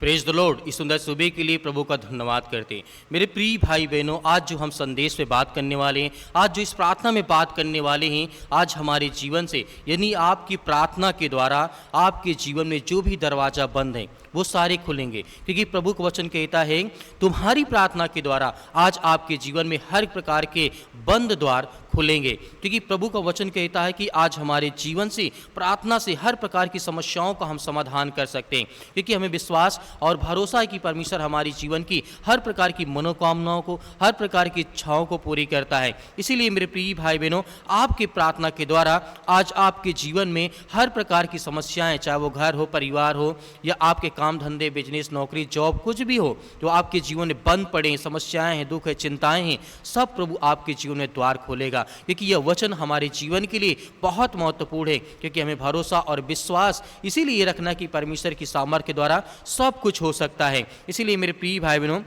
Praise the Lord. इस सुंदर सुबह के लिए प्रभु का धन्यवाद करते हैं। मेरे प्रिय भाई बहनों, आज जो हम संदेश पे बात करने वाले हैं, आज जो इस प्रार्थना में बात करने वाले हैं, आज हमारे जीवन से यानी आपकी प्रार्थना के द्वारा आपके जीवन में जो भी दरवाज़ा बंद है वो सारे खुलेंगे, क्योंकि प्रभु का वचन कहता है तुम्हारी प्रार्थना के द्वारा आज आपके जीवन में हर प्रकार के बंद द्वार खुलेंगे। क्योंकि प्रभु का वचन कहता है कि आज हमारे जीवन से प्रार्थना से हर प्रकार की समस्याओं का हम समाधान कर सकते हैं, क्योंकि हमें विश्वास और भरोसा है कि परमेश्वर हमारी जीवन की हर प्रकार की मनोकामनाओं को, हर प्रकार की इच्छाओं को पूरी करता है। इसीलिए मेरे प्रिय भाई बहनों, आपके प्रार्थना के द्वारा आज आपके जीवन में हर प्रकार की समस्याएं, चाहे वो घर हो, परिवार हो, या आपके काम धंधे, बिजनेस, नौकरी, जॉब, कुछ भी हो जो आपके जीवन में बंद पड़े, समस्याएं हैं, दुख है, चिंताएं हैं, सब प्रभु आपके जीवन में द्वार खोलेगा। क्योंकि यह वचन हमारे जीवन के लिए बहुत महत्वपूर्ण है, क्योंकि हमें भरोसा और विश्वास इसीलिए रखना कि परमेश्वर की सामर्थ्य के द्वारा सब कुछ हो सकता है। इसीलिए मेरे प्रिय भाई बहनों,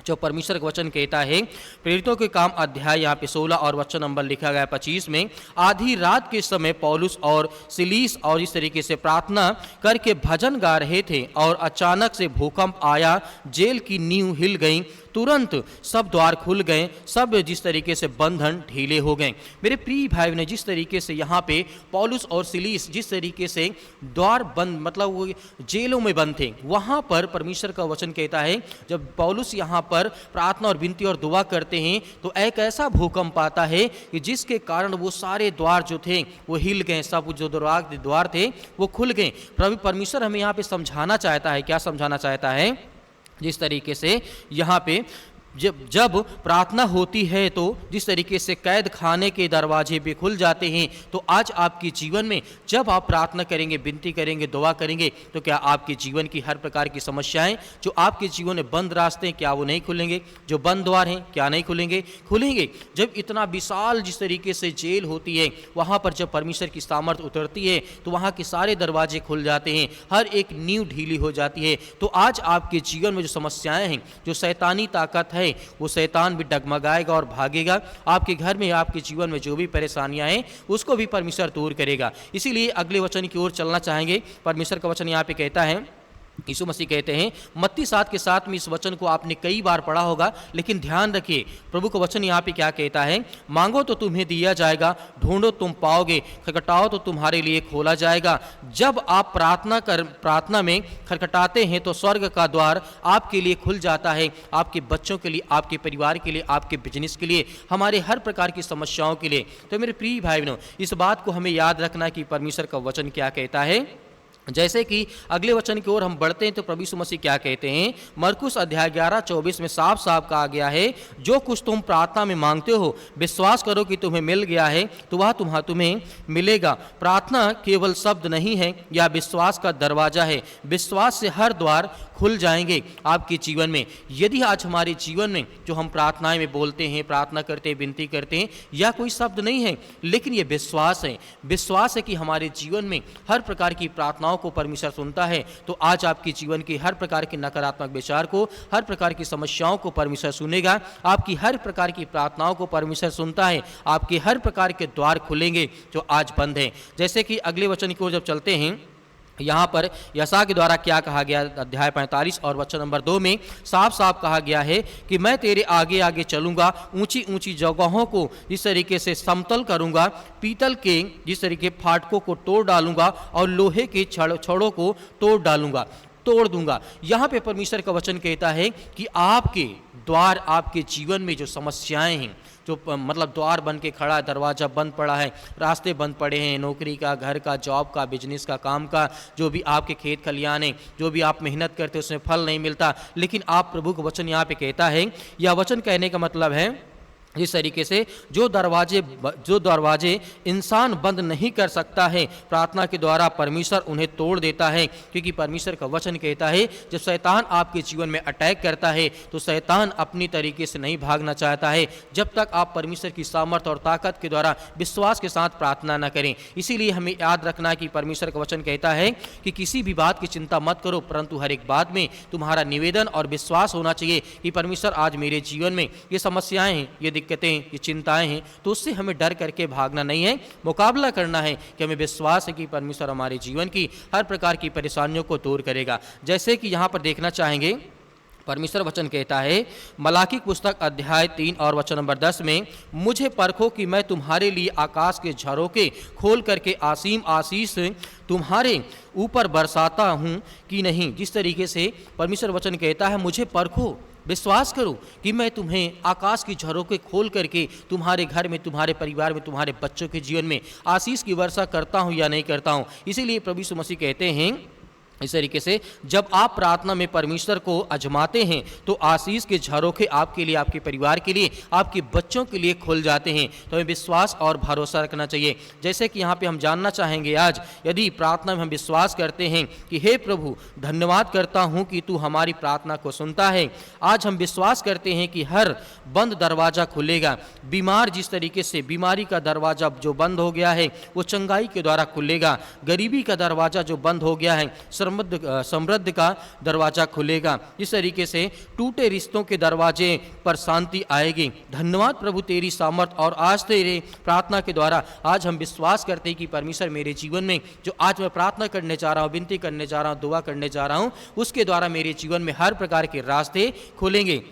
जो परमेश्वर का वचन कहता है, प्रेरितों के काम अध्याय यहाँ पे 16 और वचन नंबर लिखा गया 25 में, आधी रात के समय पौलुस और सिलीस और इस तरीके से प्रार्थना करके भजन गा रहे थे और अचानक से भूकंप आया, जेल की नींव हिल गई, तुरंत सब द्वार खुल गए, सब जिस तरीके से बंधन ढीले हो गए। मेरे प्रिय भाई ने जिस तरीके से यहाँ पे पौलुस और सिलीस जिस तरीके से द्वार बंद, मतलब वो जेलों में बंद थे, वहाँ पर परमेश्वर का वचन कहता है जब पौलुस यहाँ पर प्रार्थना और विनती और दुआ करते हैं तो एक ऐसा भूकंप आता है कि जिसके कारण वो सारे द्वार जो थे वो हिल गए, सब जो द्वार थे वो खुल गए। प्रभु परमेश्वर हमें यहाँ पे समझाना चाहता है, क्या समझाना चाहता है? जिस तरीके से यहाँ पे जब प्रार्थना होती है तो जिस तरीके से कैद खाने के दरवाजे भी खुल जाते हैं, तो आज आपके जीवन में जब आप प्रार्थना करेंगे, विनती करेंगे, दुआ करेंगे, तो क्या आपके जीवन की हर प्रकार की समस्याएं, जो आपके जीवन में बंद रास्ते हैं, क्या वो नहीं खुलेंगे? जो बंद द्वार हैं, क्या नहीं खुलेंगे? खुलेंगे। जब इतना विशाल जिस तरीके से जेल होती है, वहाँ पर जब परमेश्वर की सामर्थ उतरती है तो वहाँ के सारे दरवाजे खुल जाते हैं, हर एक नींव ढीली हो जाती है। तो आज आपके जीवन में जो समस्याएं हैं, जो शैतानी ताकत है, वो शैतान भी डगमगाएगा और भागेगा। आपके घर में, आपके जीवन में जो भी परेशानियां हैं उसको भी परमेश्वर दूर करेगा। इसीलिए अगले वचन की ओर चलना चाहेंगे। परमेश्वर का वचन यहाँ पे कहता है, यीशु मसीह कहते हैं, मत्ती 7 के 7 में इस वचन को आपने कई बार पढ़ा होगा, लेकिन ध्यान रखिए प्रभु का वचन यहाँ पे क्या कहता है, मांगो तो तुम्हें दिया जाएगा, ढूंढो तुम पाओगे, खटखटाओ तो तुम्हारे लिए खोला जाएगा। जब आप प्रार्थना में खटखटाते हैं तो स्वर्ग का द्वार आपके लिए खुल जाता है, आपके बच्चों के लिए, आपके परिवार के लिए, आपके बिजनेस के लिए, हमारे हर प्रकार की समस्याओं के लिए। तो मेरे प्रिय भाई बहनों, इस बात को हमें याद रखना कि परमेश्वर का वचन क्या कहता है। जैसे कि अगले वचन की ओर हम बढ़ते हैं तो प्रभु यीशु मसीह क्या कहते हैं, मरकुस अध्याय 11:24 में साफ साफ कहा गया है, जो कुछ तुम प्रार्थना में मांगते हो विश्वास करो कि तुम्हें मिल गया है तो वह तुम्हें मिलेगा। प्रार्थना केवल शब्द नहीं है, यह विश्वास का दरवाजा है। विश्वास से हर द्वार खुल जाएंगे आपके जीवन में। यदि आज हमारे जीवन में जो हम प्रार्थनाएं में बोलते हैं, प्रार्थना करते हैं, विनती करते हैं, यह कोई शब्द नहीं है, लेकिन यह विश्वास है। विश्वास है कि हमारे जीवन में हर प्रकार की प्रार्थनाओं को परमेश्वर सुनता है। तो आज आपके जीवन के हर प्रकार के नकारात्मक विचार को, हर प्रकार की समस्याओं को परमेश्वर सुनेगा। आपकी हर प्रकार की प्रार्थनाओं को परमेश्वर सुनता है। आपके हर प्रकार के द्वार खुलेंगे जो आज बंद हैं। जैसे कि अगले वचन की ओर जब चलते हैं, यहाँ पर यशायाह के द्वारा क्या कहा गया, अध्याय 45 और वचन नंबर 2 में साफ साफ कहा गया है कि मैं तेरे आगे आगे चलूंगा, ऊंची ऊंची जगहों को जिस तरीके से समतल करूंगा, पीतल के जिस तरीके फाटकों को तोड़ डालूंगा और लोहे के छड़ों को तोड़ दूंगा। यहाँ पे परमेश्वर का वचन कहता है कि आपके द्वार, आपके जीवन में जो समस्याएं हैं, जो मतलब द्वार बन के खड़ा है, दरवाज़ा बंद पड़ा है, रास्ते बंद पड़े हैं, नौकरी का, घर का, जॉब का, बिजनेस का, काम का, जो भी आपके खेत खलियान है, जो भी आप मेहनत करते हैं उसमें फल नहीं मिलता, लेकिन आप प्रभु का वचन यहाँ पे कहता है, यह वचन कहने का मतलब है जिस तरीके से जो दरवाजे इंसान बंद नहीं कर सकता है, प्रार्थना के द्वारा परमेश्वर उन्हें तोड़ देता है। क्योंकि परमेश्वर का वचन कहता है जब शैतान आपके जीवन में अटैक करता है तो शैतान अपनी तरीके से नहीं भागना चाहता है जब तक आप परमेश्वर की सामर्थ और ताकत के द्वारा विश्वास के साथ प्रार्थना न करें। इसीलिए हमें याद रखना कि परमेश्वर का वचन कहता है कि किसी भी बात की चिंता मत करो, परंतु हर एक बात में तुम्हारा निवेदन और विश्वास होना चाहिए कि परमेश्वर आज मेरे जीवन में ये समस्याएं हैं, यदि दिक्कतें, ये चिंताएं हैं, तो उससे हमें डर करके भागना नहीं है, मुकाबला करना है कि हमें विश्वास है कि परमेश्वर हमारे जीवन की हर प्रकार की परेशानियों को दूर करेगा। जैसे कि यहाँ पर देखना चाहेंगे, परमेश्वर वचन कहता है मलाकी पुस्तक अध्याय 3 और वचन नंबर 10 में, मुझे परखो कि मैं तुम्हारे लिए आकाश के झरोखे खोल करके असीम आशीष तुम्हारे ऊपर बरसाता हूँ कि नहीं। जिस तरीके से परमेश्वर वचन कहता है मुझे परखो, विश्वास करो कि मैं तुम्हें आकाश की झरोखे खोल करके तुम्हारे घर में, तुम्हारे परिवार में, तुम्हारे बच्चों के जीवन में आशीष की वर्षा करता हूँ या नहीं करता हूँ। इसीलिए प्रभु यीशु मसीह कहते हैं इस तरीके से, जब आप प्रार्थना में परमेश्वर को आजमाते हैं तो आशीष के झरोखे आपके लिए, आपके परिवार के लिए, आपके बच्चों के लिए खुल जाते हैं। तो हमें विश्वास और भरोसा रखना चाहिए। जैसे कि यहाँ पे हम जानना चाहेंगे आज, यदि प्रार्थना में हम विश्वास करते हैं कि हे प्रभु धन्यवाद करता हूँ कि तू हमारी प्रार्थना को सुनता है, आज हम विश्वास करते हैं कि हर बंद दरवाज़ा खुलेगा। बीमार जिस तरीके से बीमारी का दरवाज़ा जो बंद हो गया है वो चंगाई के द्वारा खुलेगा। गरीबी का दरवाज़ा जो बंद हो गया है समृद्धि का दरवाजा खुलेगा। इस तरीके से टूटे रिश्तों के दरवाजे पर शांति आएगी। धन्यवाद प्रभु तेरी सामर्थ, और आज तेरे प्रार्थना के द्वारा आज हम विश्वास करते हैं कि परमेश्वर मेरे जीवन में जो आज मैं प्रार्थना करने जा रहा हूँ, विनती करने जा रहा हूँ, दुआ करने जा रहा हूँ, उसके द्वारा मेरे जीवन में हर प्रकार के रास्ते खुलेंगे।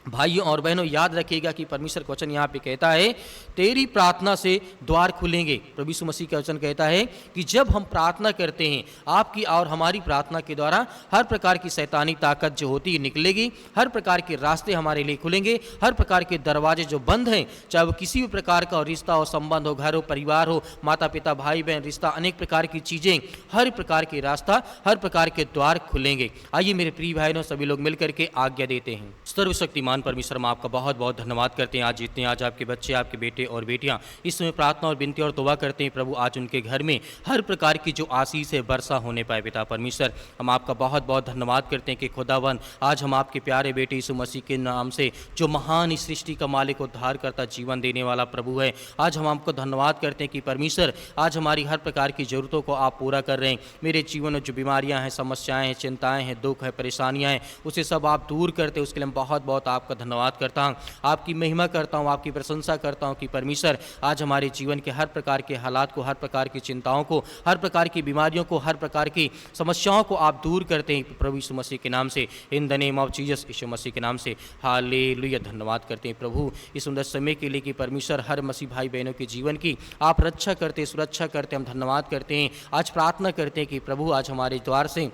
भाइयों और बहनों, याद रखिएगा कि परमेश्वर का वचन यहाँ पे कहता है तेरी प्रार्थना से द्वार खुलेंगे। प्रभु यीशु मसीह का वचन कहता है कि जब हम प्रार्थना करते हैं, आपकी और हमारी प्रार्थना के द्वारा हर प्रकार की शैतानी ताकत जो होती है निकलेगी, हर प्रकार के रास्ते हमारे लिए खुलेंगे, हर प्रकार के दरवाजे जो बंद हैं, चाहे वो किसी भी प्रकार का रिश्ता हो, संबंध हो, घर हो, परिवार हो, माता पिता, भाई बहन, रिश्ता, अनेक प्रकार की चीज़ें, हर प्रकार के रास्ता, हर प्रकार के द्वार खुलेंगे। आइए मेरे प्रिय भाइयों, सभी लोग मिल करके आज्ञा देते हैं। सर्वशक्तिमान परमेश्वर, हम आपका बहुत बहुत धन्यवाद करते हैं आज जितने आज आपके बच्चे, आपके बेटे और बेटियां इस समय प्रार्थना और विनती और दुआ करते हैं प्रभु, आज उनके घर में हर प्रकार की जो आशीष है वर्षा होने पाए। पिता परमेश्वर, हम आपका बहुत बहुत धन्यवाद करते हैं कि खुदावन आज हम आपके प्यारे बेटे यीशु मसीह के नाम से, जो महान इस सृष्टि का मालिक, उद्धार करता, जीवन देने वाला प्रभु है, आज हम आपको धन्यवाद करते हैं कि परमेश्वर आज हमारी हर प्रकार की जरूरतों को आप पूरा कर रहे हैं। मेरे जीवन में जो बीमारियां हैं, समस्याएं हैं, चिंताएं हैं, दुख है, परेशानियां हैं, उसे सब आप दूर करते, उसके लिए हम बहुत बहुत आपका धन्यवाद करता हूँ, आपकी महिमा करता हूँ, आपकी प्रशंसा करता हूँ कि परमेश्वर आज हमारे जीवन के हर प्रकार के हालात को, हर प्रकार की चिंताओं को, हर प्रकार की बीमारियों को, हर प्रकार की समस्याओं को आप दूर करते हैं प्रभु यीशु मसीह के नाम से, in the name of Jesus, यीशु मसीह के नाम से। हालेलुया। धन्यवाद करते हैं प्रभु इस सुंदर समय के लिए कि परमेश्वर हर मसीह भाई बहनों के जीवन की आप रक्षा करते, सुरक्षा करते। हम धन्यवाद करते हैं, आज प्रार्थना करते हैं कि प्रभु आज हमारे द्वार से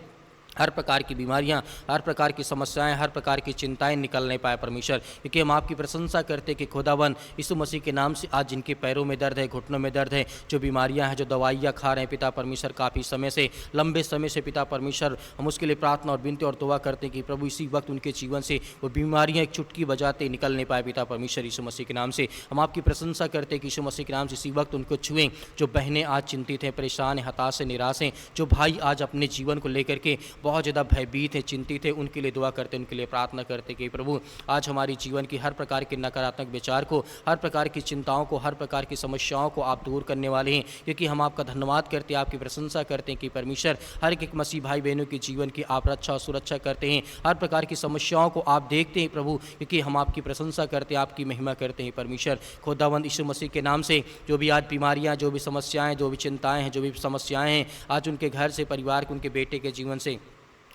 हर प्रकार की बीमारियां, हर प्रकार की समस्याएं, हर प्रकार की चिंताएं निकल नहीं पाए परमेश्वर, क्योंकि हम आपकी प्रशंसा करते कि खुदावन यीशु मसीह के नाम से आज जिनके पैरों में दर्द है, घुटनों में दर्द है, जो बीमारियां हैं, जो दवाइयां खा रहे हैं पिता परमेश्वर काफ़ी समय से, लंबे समय से पिता परमेश्वर, हम उसके लिए प्रार्थना और विनती और दुआ करते हैं कि प्रभु इसी वक्त उनके जीवन से वो बीमारियाँ एक चुटकी बजाते निकल नहीं पाए पिता परमेश्वर यीशु मसीह के नाम से। हम आपकी प्रशंसा करते हैं कि यीशु मसीह के नाम से इसी वक्त उनको छुएं। जो बहनें आज चिंतित हैं, परेशान हैं, हताश हैं, निराश हैं, जो भाई आज अपने जीवन को लेकर के बहुत ज़्यादा भयभीत है, चिंतित है, उनके लिए दुआ करते, उनके लिए प्रार्थना करते कि प्रभु आज हमारी जीवन की हर प्रकार के नकारात्मक विचार को, हर प्रकार की चिंताओं को, हर प्रकार की समस्याओं को आप दूर करने वाले हैं, क्योंकि हम आपका धन्यवाद करते हैं, आपकी प्रशंसा करते हैं कि परमेश्वर हर एक मसीह भाई बहनों के जीवन की आप रक्षा और सुरक्षा करते हैं, हर प्रकार की समस्याओं को आप देखते हैं प्रभु, क्योंकि हम आपकी प्रशंसा करते हैं, आपकी महिमा करते हैं परमेश्वर। खुदावंद यीशु मसीह के नाम से जो भी आज बीमारियाँ, जो भी समस्याएँ, जो भी चिंताएँ हैं, जो भी समस्याएँ हैं, आज उनके घर से, परिवार के, उनके बेटे के जीवन से,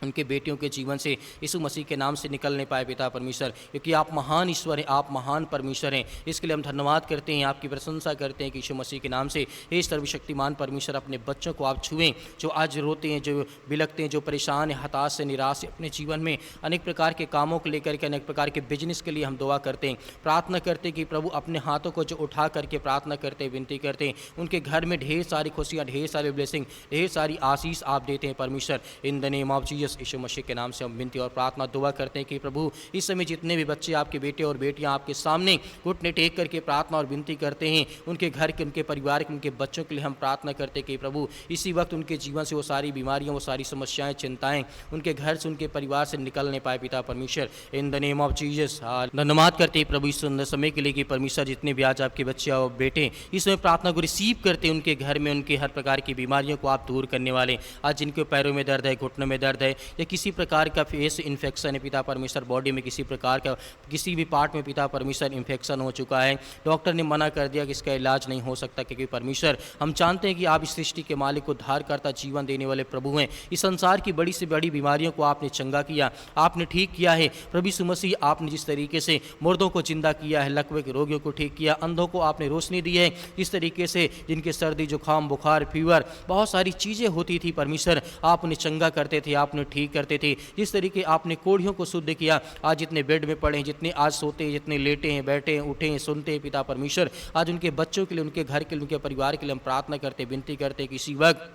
उनके बेटियों के जीवन से यीशु मसीह के नाम से निकल नहीं पाए पिता परमेश्वर, क्योंकि आप महान ईश्वर हैं, आप महान परमेश्वर हैं। इसके लिए हम धन्यवाद करते हैं, आपकी प्रशंसा करते हैं कि यीशु मसीह के नाम से हे सर्वशक्तिमान परमेश्वर अपने बच्चों को आप छुएं, जो आज रोते हैं, जो बिलखते हैं, जो परेशान हैं, हताश से, निराश है अपने जीवन में, अनेक प्रकार के कामों को लेकर के, अनेक प्रकार के बिजनेस के लिए हम दुआ करते हैं, प्रार्थना करते हैं कि प्रभु अपने हाथों को जो उठा करके प्रार्थना करते, विनती करते हैं, उनके घर में ढेर सारी खुशियाँ, ढेर सारे ब्लेसिंग, ढेर सारी आशीष आप देते हैं परमेश्वर। In the name of Jesus, यीशु मसीह के नाम से हम विनती और प्रार्थना दुआ करते हैं कि प्रभु इस समय जितने भी बच्चे आपके बेटे और बेटियां आपके सामने घुटने टेक करके प्रार्थना और विनती करते हैं, उनके घर के, उनके परिवार के, उनके बच्चों के लिए हम प्रार्थना करते हैं कि प्रभु इसी वक्त उनके जीवन से वो सारी बीमारियां, वो सारी समस्याएं, चिंताएं उनके घर से, उनके परिवार से निकलने पाए पिता परमेश्वर। In the name of Jesus धन्यवाद करते हैं प्रभु इस सुंदर समय के लिए कि परमेश्वर जितने भी आज आपके बच्चे और बेटे इस समय प्रार्थना को रिसीव करते हैं, उनके घर में उनके हर प्रकार की बीमारियों को आप दूर करने वाले, आज जिनके पैरों में दर्द है, घुटनों में दर्द है, या किसी प्रकार का फेस इन्फेक्शन है पिता परमेश्वर, बॉडी में किसी प्रकार का किसी भी पार्ट में पिता परमेश्वर इन्फेक्शन हो चुका है, डॉक्टर ने मना कर दिया कि इसका इलाज नहीं हो सकता, क्योंकि परमेश्वर हम जानते हैं कि आप इस सृष्टि के मालिक, उद्धारकर्ता, जीवन देने वाले प्रभु हैं। इस संसार की बड़ी से बड़ी बीमारियों को आपने चंगा किया, आपने ठीक किया है। प्रभु यीशु मसीह, आपने जिस तरीके से मुर्दों को जिंदा किया है, लकवे के रोगियों को ठीक किया, अंधों को आपने रोशनी दी है, जिस तरीके से जिनके सर्दी जुकाम बुखार फीवर बहुत सारी चीज़ें होती थी परमेश्वर, आप उन्हें चंगा करते थे, आपने ठीक करते थे। जिस तरीके आपने कोढ़ियों को शुद्ध किया, आज जितने बेड में पड़े हैं, जितने आज सोते हैं, जितने लेटे हैं, बैठे हैं, उठे हैं, सुनते हैं पिता परमेश्वर, आज उनके बच्चों के लिए, उनके घर के लिए, उनके परिवार के लिए हम प्रार्थना करते, विनती करते कि इसी वक्त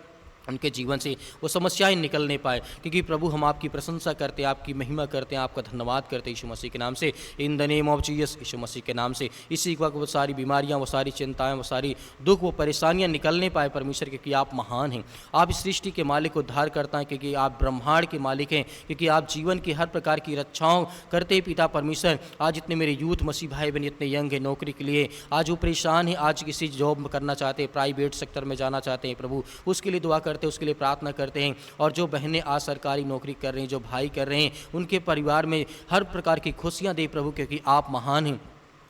उनके जीवन से वो समस्याएं निकल नहीं पाए, क्योंकि प्रभु हम आपकी प्रशंसा करते हैं, आपकी महिमा करते हैं, आपका धन्यवाद करते हैं यीशु मसीह के नाम से, in the name of Jesus, यीशु मसीह के नाम से। इसी वक्त वो सारी बीमारियां, वो सारी चिंताएं, वो सारी दुख, वो परेशानियां निकल नहीं पाए परमेश्वर, क्योंकि आप महान हैं, आप इस सृष्टि के मालिक, उद्धार करता हैं, क्योंकि आप ब्रह्मांड के मालिक हैं, क्योंकि आप जीवन की हर प्रकार की रक्षाओं करते हैं पिता परमेश्वर। आज इतने मेरे यूथ मसीह भाई बहन इतने यंग है, नौकरी के लिए आज वो परेशान है, आज किसी जॉब करना चाहते हैं, प्राइवेट सेक्टर में जाना चाहते हैं, प्रभु उसके लिए दुआ करते हैं, उसके लिए प्रार्थना करते हैं। और जो बहनें आज सरकारी नौकरी कर रही हैं, जो भाई कर रहे हैं, उनके परिवार में हर प्रकार की खुशियां दे प्रभु, क्योंकि आप महान हैं,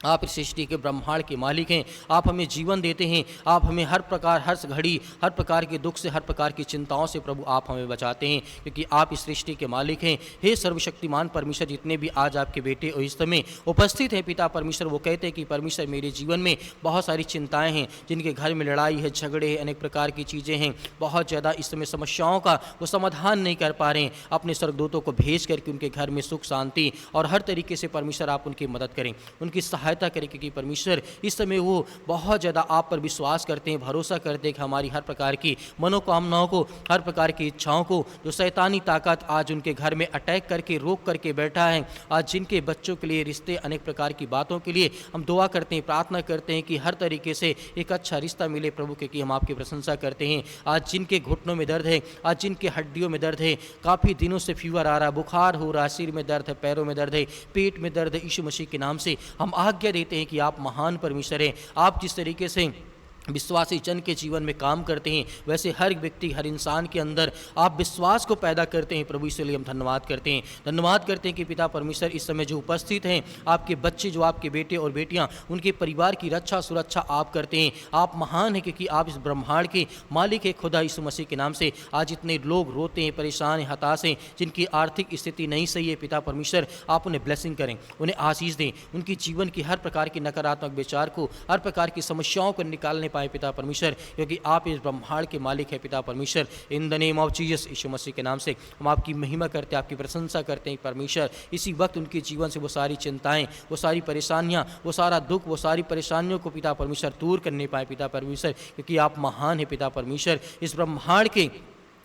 आप इस सृष्टि के ब्रह्मांड के मालिक हैं, आप हमें जीवन देते हैं, आप हमें हर प्रकार, हर घड़ी, हर प्रकार के दुख से, हर प्रकार की चिंताओं से प्रभु आप हमें बचाते हैं, क्योंकि आप इस सृष्टि के मालिक हैं। हे सर्वशक्तिमान परमेश्वर, जितने भी आज आपके बेटे और इस समय उपस्थित हैं पिता परमेश्वर, वो कहते हैं कि परमेश्वर मेरे जीवन में बहुत सारी चिंताएँ हैं, जिनके घर में लड़ाई है, झगड़े हैं, अनेक प्रकार की चीज़ें हैं, बहुत ज़्यादा इस समय समस्याओं का वो समाधान नहीं कर पा रहे हैं। अपने स्वर्गदूतों को भेज करके उनके घर में सुख शांति और हर तरीके से परमेश्वर आप उनकी मदद करें, उनकी सहायता करें, क्योंकि परमेश्वर इस समय वो बहुत ज़्यादा आप पर विश्वास करते हैं, भरोसा करते हैं कि हमारी हर प्रकार की मनोकामनाओं को, हर प्रकार की इच्छाओं को, जो शैतानी ताकत आज उनके घर में अटैक करके रोक करके बैठा है, आज जिनके बच्चों के लिए रिश्ते, अनेक प्रकार की बातों के लिए हम दुआ करते हैं, प्रार्थना करते हैं कि हर तरीके से एक अच्छा रिश्ता मिले प्रभु, क्योंकि हम आपकी प्रशंसा करते हैं। आज जिनके घुटनों में दर्द है, आज जिनके हड्डियों में दर्द है, काफ़ी दिनों से फीवर आ रहा है, बुखार हो रहा है, सिर में दर्द है, पैरों में दर्द है, पेट में दर्द है, यीशु मसीह के नाम से हम आज्ञा देते हैं कि आप महान परमेश्वर हैं। आप जिस तरीके से विश्वासी जन के जीवन में काम करते हैं, वैसे हर व्यक्ति, हर इंसान के अंदर आप विश्वास को पैदा करते हैं प्रभु, इसलिए हम धन्यवाद करते हैं। धन्यवाद करते हैं कि पिता परमेश्वर इस समय जो उपस्थित हैं, आपके बच्चे, जो आपके बेटे और बेटियां, उनके परिवार की रक्षा सुरक्षा आप करते हैं। आप महान हैं, क्योंकि आप इस ब्रह्मांड के मालिक है खुदा यीशु मसीह के नाम से। आज इतने लोग रोते हैं, परेशान हैं, हताश हैं, जिनकी आर्थिक स्थिति नहीं सही है पिता परमेश्वर, आप उन्हें ब्लेसिंग करें, उन्हें आशीष दें, उनकी जीवन की हर प्रकार की नकारात्मक विचार को, हर प्रकार की समस्याओं को निकालने पाए पिता परमेश्वर, क्योंकि आप इस ब्रह्मांड के मालिक है पिता परमेश्वर। In the name of Jesus, यीशु मसीह के नाम से हम आपकी महिमा करते हैं, आपकी प्रशंसा करते हैं परमेश्वर। इसी वक्त उनके जीवन से वो सारी चिंताएं, वो सारी परेशानियां, वो सारा दुख, वो सारी परेशानियों को पिता परमेश्वर दूर करने पाए पिता परमेश्वर, क्योंकि आप महान है पिता परमेश्वर। इस ब्रह्मांड के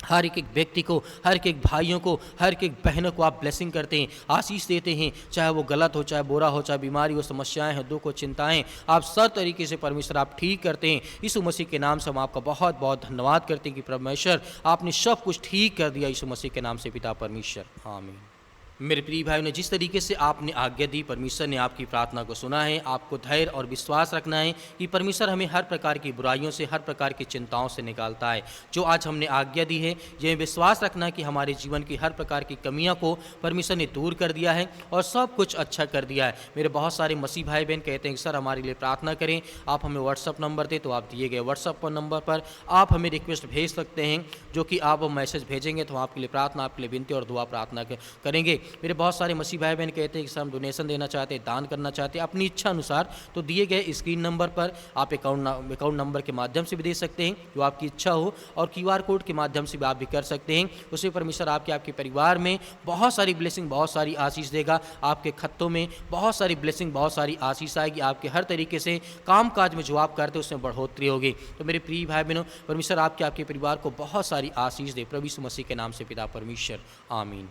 हर एक व्यक्ति को, हर एक भाइयों को, हर एक बहनों को आप ब्लेसिंग करते हैं, आशीष देते हैं, चाहे वो गलत हो, चाहे बुरा हो, चाहे बीमारी हो, समस्याएं हो, दुख हो, चिंताएं, आप सब तरीके से परमेश्वर आप ठीक करते हैं। यीशु मसीह के नाम से हम आपका बहुत बहुत धन्यवाद करते हैं कि परमेश्वर आपने सब कुछ ठीक कर दिया यीशु मसीह के नाम से पिता परमेश्वर, आमीन। मेरे प्रिय भाइयों ने, जिस तरीके से आपने आज्ञा दी, परमेश्वर ने आपकी प्रार्थना को सुना है। आपको धैर्य और विश्वास रखना है कि परमेश्वर हमें हर प्रकार की बुराइयों से, हर प्रकार की चिंताओं से निकालता है। जो आज हमने आज्ञा दी है, ये विश्वास रखना है कि हमारे जीवन की हर प्रकार की कमियों को परमेश्वर ने दूर कर दिया है और सब कुछ अच्छा कर दिया है। मेरे बहुत सारे मसीह भाई बहन कहते हैं कि सर हमारे लिए प्रार्थना करें, आप हमें व्हाट्सअप नंबर दें, तो आप दिए गए व्हाट्सअप नंबर पर आप हमें रिक्वेस्ट भेज सकते हैं, जो कि आप मैसेज भेजेंगे तो आपके लिए प्रार्थना, आपके लिए विनती और दुआ प्रार्थना करेंगे। मेरे बहुत सारे मसीह भाई बहन कहते हैं कि सर हम डोनेशन देना चाहते हैं, दान करना चाहते हैं अपनी इच्छा अनुसार, तो दिए गए स्क्रीन नंबर पर आप अकाउंट नंबर के माध्यम से भी दे सकते हैं, जो आपकी इच्छा हो, और QR कोड के माध्यम से भी आप भी कर सकते हैं। उससे परमेश्वर आपके परिवार में बहुत सारी ब्लेसिंग, बहुत सारी आशीष देगा। आपके खत्तों में बहुत सारी ब्लेसिंग, बहुत सारी आशीष आएगी। आपके हर तरीके से काम काज में जो आप करते हैं उसमें बढ़ोतरी होगी। तो मेरे प्रिय भाई बहनों, परमेश्वर आपके परिवार को बहुत सारी आशीष दे, प्रभु यीशु मसीह के नाम से पिता परमेश्वर, आमीन।